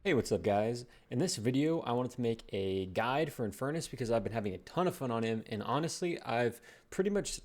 Hey, what's up guys? In this video, I wanted to make a guide for Infernus because I've been having a ton of fun on him, and honestly, I've pretty much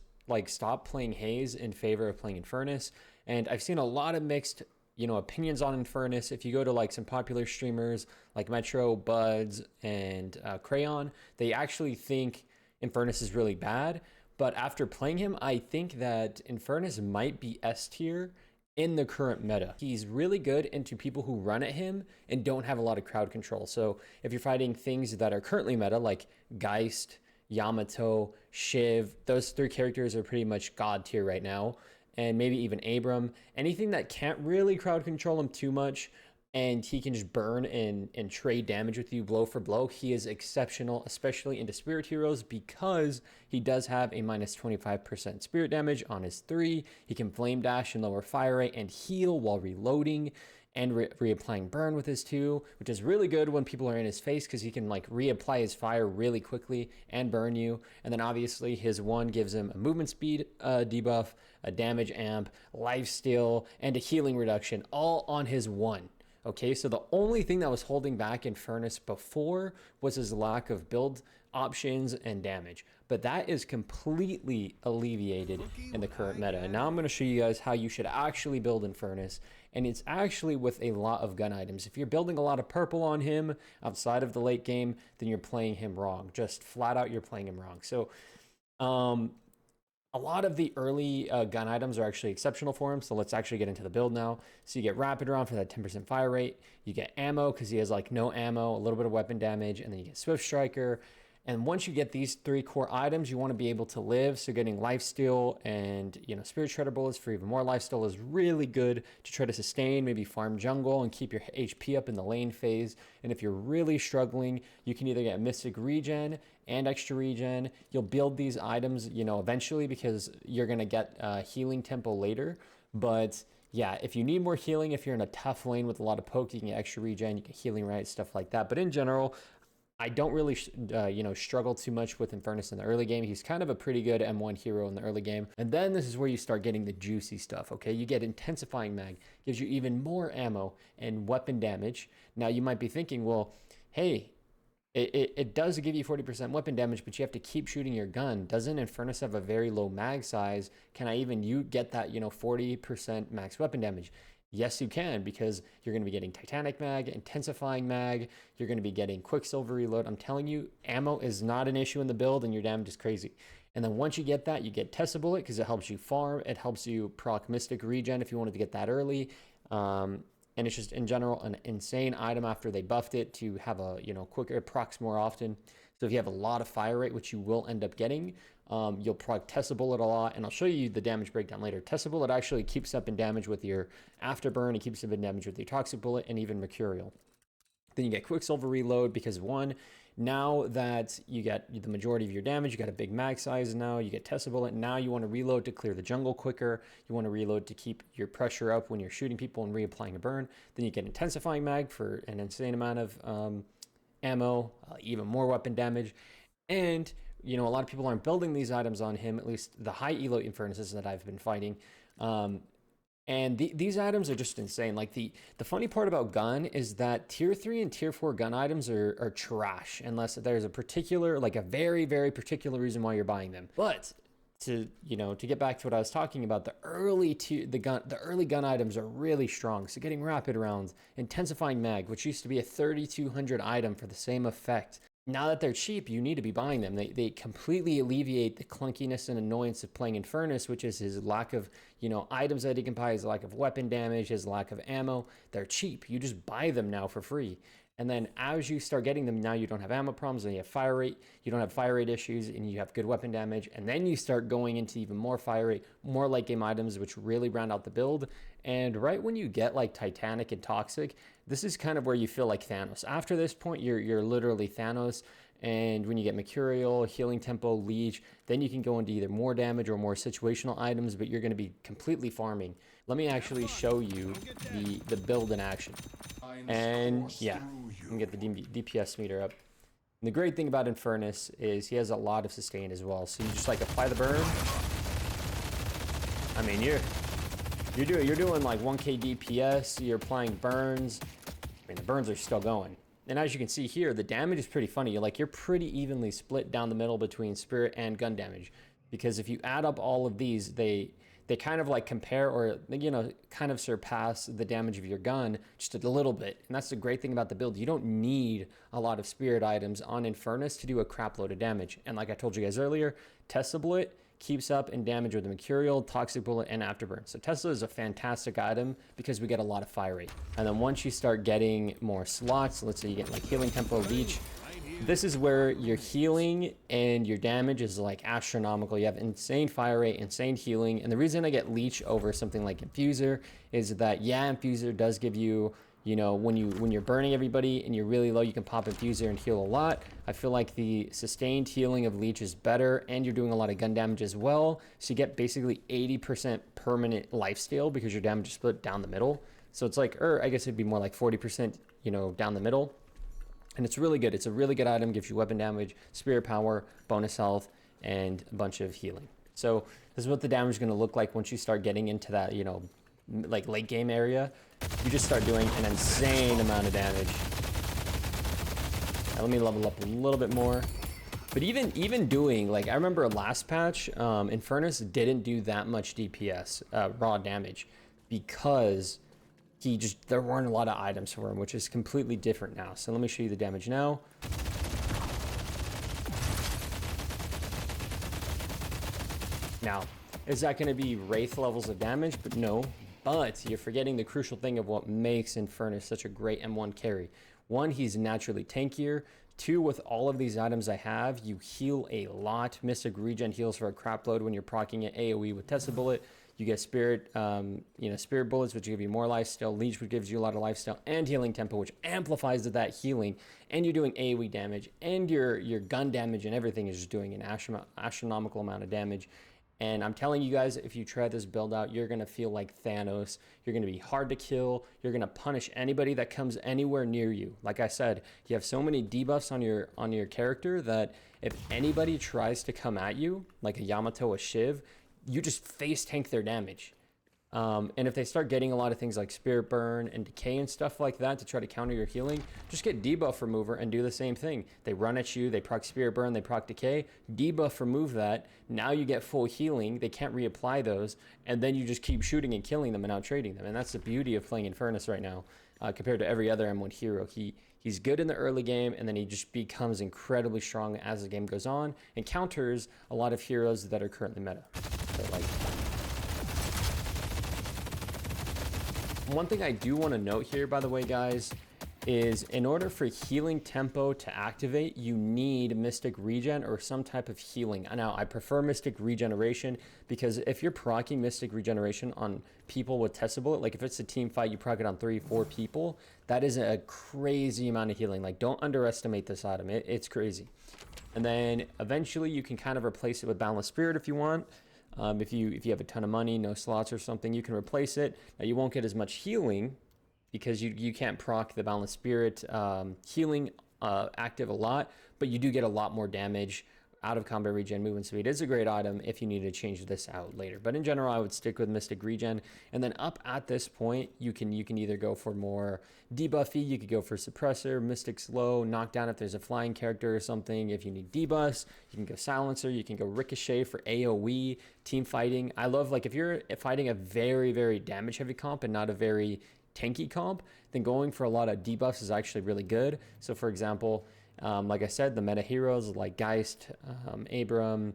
stopped playing Haze in favor of playing Infernus, and I've seen a lot of mixed, opinions on Infernus. If you go to some popular streamers like Metro, Buds, and Crayon, they actually think Infernus is really bad, but after playing him, I think that Infernus might be S tier in the current meta. He's really good into people who run at him and don't have a lot of crowd control. So if you're fighting things that are currently meta, like Geist, Yamato, Shiv, those three characters are pretty much god tier right now. And maybe even Abram. Anything that can't really crowd control him too much and he can just burn and trade damage with you blow for blow, he is exceptional, especially into spirit heroes, because he does have a minus 25% spirit damage on his 3. He can flame dash and lower fire rate and heal while reloading and reapplying burn with his 2, which is really good when people are in his face because he can reapply his fire really quickly and burn you. And then obviously his 1 gives him a movement speed debuff, a damage amp, lifesteal, and a healing reduction, all on his 1. Okay, so the only thing that was holding back Infernus before was his lack of build options and damage. But that is completely alleviated in the current meta. And now I'm going to show you guys how you should actually build Infernus. And it's actually with a lot of gun items. If you're building a lot of purple on him outside of the late game, then you're playing him wrong. Just flat out, you're playing him wrong. So, a lot of the early gun items are actually exceptional for him, so let's actually get into the build now. So you get Rapid Round for that 10% fire rate, you get ammo because he has no ammo, a little bit of weapon damage, and then you get Swift Striker. And once you get these 3 core items, you want to be able to live. So getting Lifesteal and Spirit Shredder bullets for even more lifesteal is really good to try to sustain, maybe farm jungle and keep your HP up in the lane phase. And if you're really struggling, you can either get Mystic Regen and extra regen. You'll build these items, eventually, because you're gonna get healing tempo later. But yeah, if you need more healing, if you're in a tough lane with a lot of poke, you can get extra regen, you get healing right, stuff like that. But in general, I don't really, struggle too much with Infernus in the early game. He's kind of a pretty good M1 hero in the early game. And then this is where you start getting the juicy stuff, okay? You get Intensifying Mag, gives you even more ammo and weapon damage. Now you might be thinking, well, hey, it does give you 40% weapon damage, but you have to keep shooting your gun. Doesn't Infernus have a very low mag size? Can I even get that 40% max weapon damage? Yes, you can, because you're going to be getting Titanic Mag, Intensifying Mag, you're going to be getting Quicksilver Reload. I'm telling you, ammo is not an issue in the build, and your damage is crazy. And then once you get that, you get Tessa Bullet, because it helps you farm, it helps you proc Mystic Regen if you wanted to get that early. And it's just, in general, an insane item after they buffed it to have a, quicker procs more often. So if you have a lot of fire rate, which you will end up getting, you'll proc Tessa Bullet a lot, and I'll show you the damage breakdown later. Tessa Bullet actually keeps up in damage with your Afterburn, it keeps up in damage with your Toxic Bullet, and even Mercurial. Then you get Quicksilver Reload because, 1, now that you get the majority of your damage, you got a big mag size now, you get Tessa Bullet, now you want to reload to clear the jungle quicker, you want to reload to keep your pressure up when you're shooting people and reapplying a burn. Then you get Intensifying Mag for an insane amount of ammo, even more weapon damage. And, a lot of people aren't building these items on him, at least the high elo Infernuses that I've been fighting. And these items are just insane. The funny part about gun is that tier 3 and tier 4 gun items are trash unless there's a particular, a very, very particular reason why you're buying them. But to get back to what I was talking about, the early gun items are really strong. So getting Rapid Rounds, Intensifying Mag, which used to be a 3200 item for the same effect. Now that they're cheap, you need to be buying them. They completely alleviate the clunkiness and annoyance of playing Infernus, which is his lack of, items that he can buy, his lack of weapon damage, his lack of ammo. They're cheap. You just buy them now for free. And then as you start getting them, now you don't have ammo problems, and you have fire rate, you don't have fire rate issues, and you have good weapon damage. And then you start going into even more fire rate, more late game items, which really round out the build. And right when you get Titanic and Toxic, this is kind of where you feel like Thanos. After this point, you're literally Thanos. And when you get Mercurial, Healing Tempo, Leech, then you can go into either more damage or more situational items, but you're going to be completely farming. Let me actually show you the build in action. And yeah, you can get the DPS meter up. And the great thing about Infernus is he has a lot of sustain as well. So you just apply the burn. I mean, you're doing 1k DPS, you're applying burns. I and the burns are still going. And as you can see here, the damage is pretty funny. You're pretty evenly split down the middle between spirit and gun damage, because if you add up all of these, they kind of like compare, or kind of surpass the damage of your gun just a little bit. And that's the great thing about the build. You don't need a lot of spirit items on Infernus to do a crap load of damage. And like I told you guys earlier, Tesla Bullet keeps up in damage with the Mercurial, Toxic Bullet, and Afterburn. So Tesla is a fantastic item because we get a lot of fire rate. And then once you start getting more slots, let's say you get like Healing Tempo, Leech, this is where your healing and your damage is like astronomical. You have insane fire rate, insane healing. And the reason I get Leech over something like Infuser is that, yeah, Infuser does give you, when you're burning everybody and you're really low, you can pop Infuser and heal a lot. I feel like the sustained healing of Leech is better, and you're doing a lot of gun damage as well. So you get basically 80% permanent lifesteal because your damage is split down the middle. So it's like, I guess it'd be more like 40%, down the middle. And it's really good. It's a really good item. Gives you weapon damage, spirit power, bonus health, and a bunch of healing. So this is what the damage is going to look like once you start getting into that, like late game area. You just start doing an insane amount of damage. Now, let me level up a little bit more. But even doing, like, I remember last patch, Infernus didn't do that much DPS, raw damage, because there weren't a lot of items for him, which is completely different now. So let me show you the damage now. Now, is that going to be Wraith levels of damage? But no. But you're forgetting the crucial thing of what makes Infernus such a great M1 carry. One, he's naturally tankier. Two, with all of these items I have, you heal a lot. Mystic Regen heals for a crap load when you're proccing it AoE with Tesla Bullet. You get Spirit, Spirit Bullets, which give you more lifesteal. Leech, which gives you a lot of lifesteal, and Healing Tempo, which amplifies that healing. And you're doing AoE damage, and your gun damage and everything is just doing an astronomical amount of damage. And I'm telling you guys, if you try this build out, you're going to feel like Thanos. You're going to be hard to kill. You're going to punish anybody that comes anywhere near you. Like I said, you have so many debuffs on your character that if anybody tries to come at you, like a Yamato, a Shiv, you just face tank their damage. And if they start getting a lot of things like Spirit Burn and Decay and stuff like that to try to counter your healing, just get Debuff Remover and do the same thing. They run at you, they proc Spirit Burn, they proc Decay, Debuff Remove that. Now you get full healing, they can't reapply those, and then you just keep shooting and killing them and out trading them. And that's the beauty of playing Infernus right now, compared to every other M1 hero. He's good in the early game, and then he just becomes incredibly strong as the game goes on and counters a lot of heroes that are currently meta. So, like, one thing I do want to note here, by the way, guys, is in order for Healing Tempo to activate, you need Mystic Regen or some type of healing. Now, I prefer Mystic Regeneration because if you're proccing Mystic Regeneration on people with Tesla Bullet, like if it's a team fight, you proc it on 3-4 people, that is a crazy amount of healing. Like, don't underestimate this item. It's crazy. And then eventually you can kind of replace it with Boundless Spirit if you want. If you have a ton of money, no slots or something, you can replace it. Now, you won't get as much healing because you can't proc the Boundless Spirit healing active a lot, but you do get a lot more damage out of combat regen movement speed. It's a great item if you need to change this out later. But in general, I would stick with Mystic Regen. And then up at this point, you can either go for more debuffy, you could go for Suppressor, Mystic Slow, Knockdown if there's a flying character or something. If you need debuffs, you can go Silencer, you can go Ricochet for AoE, team fighting. I love, like, if you're fighting a very, very damage heavy comp and not a very tanky comp, then going for a lot of debuffs is actually really good. So for example, like I said, the meta heroes like Geist, Abram,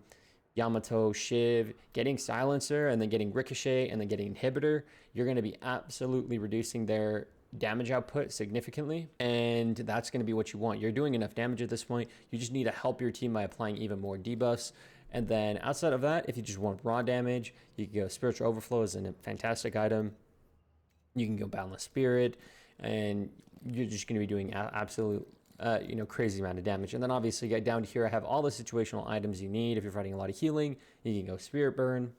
Yamato, Shiv, getting Silencer and then getting Ricochet and then getting Inhibitor, you're going to be absolutely reducing their damage output significantly, and that's going to be what you want. You're doing enough damage at this point. You just need to help your team by applying even more debuffs. And then outside of that, if you just want raw damage, you can go Spiritual Overflow is a fantastic item. You can go Boundless Spirit, and you're just going to be doing absolute crazy amount of damage. And then obviously get down here, I have all the situational items you need. If you're fighting a lot of healing, you can go Spirit Burn.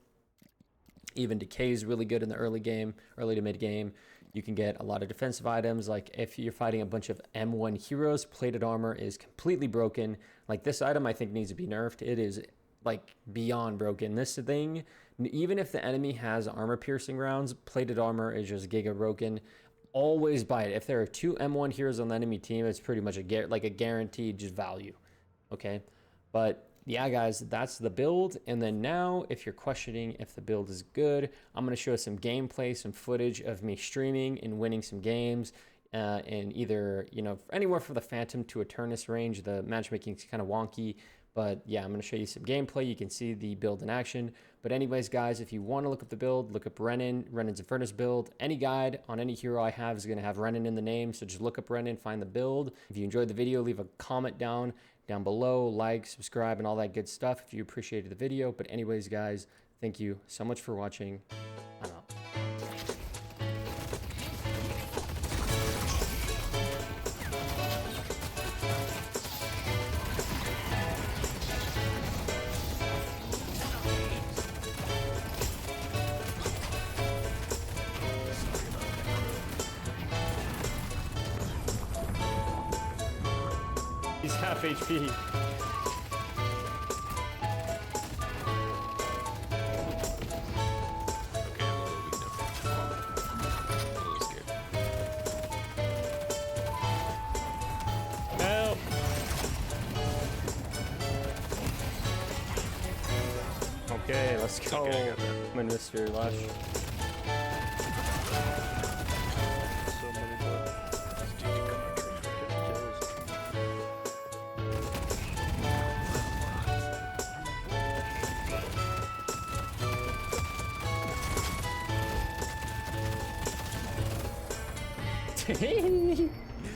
Even Decay is really good in the early game, early to mid game. You can get a lot of defensive items. Like if you're fighting a bunch of M1 heroes, Plated Armor is completely broken. Like this item I think needs to be nerfed. It is like beyond broken. This thing, even if the enemy has armor piercing rounds, Plated Armor is just giga broken. always buy it. If there are 2 M1 heroes on the enemy team, it's pretty much a guaranteed just value. Okay, but yeah, guys, that's the build. And then now, if you're questioning if the build is good, I'm going to show some gameplay, some footage of me streaming and winning some games. In either, you know, anywhere from the Phantom to Eternus range. The matchmaking is kind of wonky, but yeah, I'm going to show you some gameplay. You can see the build in action. But anyways, guys, if you want to look up the build, look up Renan's Infernus build. Any guide on any hero I have is going to have Renan in the name, so just look up Renan, find the build. If you enjoyed the video, leave a comment down below, like, subscribe, and all that good stuff if you appreciated the video. But anyways, guys, thank you so much for watching. I'm out. He's half HP. Okay, I'm a little weak now. I'm a little scared. Help! Okay, let's go. Okay, I got that. I'm in Mystery Lush. So many bugs. Dude, you got my tree. Kills.